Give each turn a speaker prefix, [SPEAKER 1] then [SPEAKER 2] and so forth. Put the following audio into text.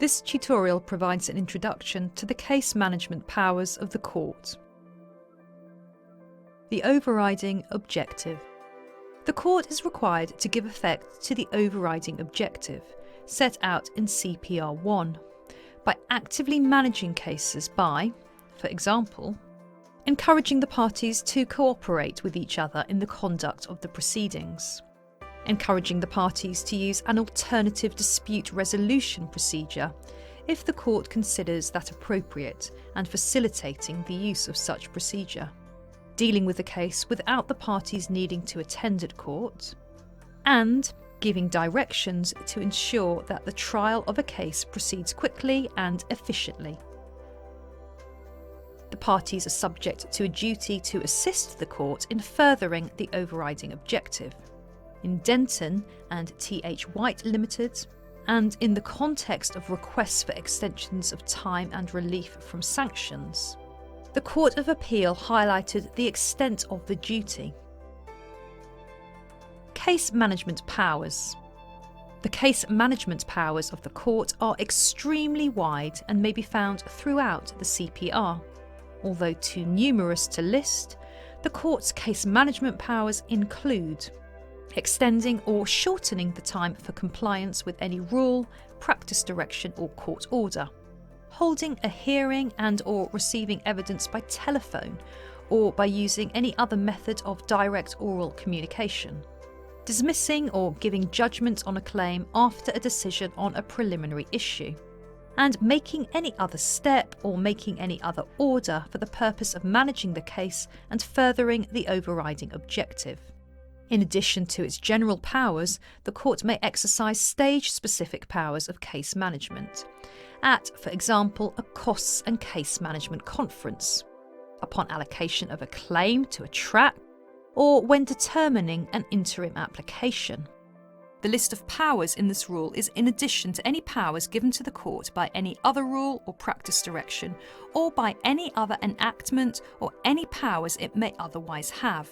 [SPEAKER 1] This tutorial provides an introduction to the case management powers of the court. The overriding objective. The court is required to give effect to the overriding objective, set out in CPR1, by actively managing cases by, for example, encouraging the parties to cooperate with each other in the conduct of the proceedings, encouraging the parties to use an alternative dispute resolution procedure if the court considers that appropriate and facilitating the use of such procedure, dealing with the case without the parties needing to attend at court, and giving directions to ensure that the trial of a case proceeds quickly and efficiently. The parties are subject to a duty to assist the court in furthering the overriding objective. In Denton and T.H. White Limited, and in the context of requests for extensions of time and relief from sanctions, the Court of Appeal highlighted the extent of the duty. Case management powers. The case management powers of the court are extremely wide and may be found throughout the CPR. Although too numerous to list, the court's case management powers include extending or shortening the time for compliance with any rule, practice direction or court order, holding a hearing and/or receiving evidence by telephone or by using any other method of direct oral communication, dismissing or giving judgment on a claim after a decision on a preliminary issue, and making any other step or making any other order for the purpose of managing the case and furthering the overriding objective. In addition to its general powers, the court may exercise stage-specific powers of case management at, for example, a costs and case management conference, upon allocation of a claim to a track, or when determining an interim application. The list of powers in this rule is in addition to any powers given to the court by any other rule or practice direction, or by any other enactment or any powers it may otherwise have.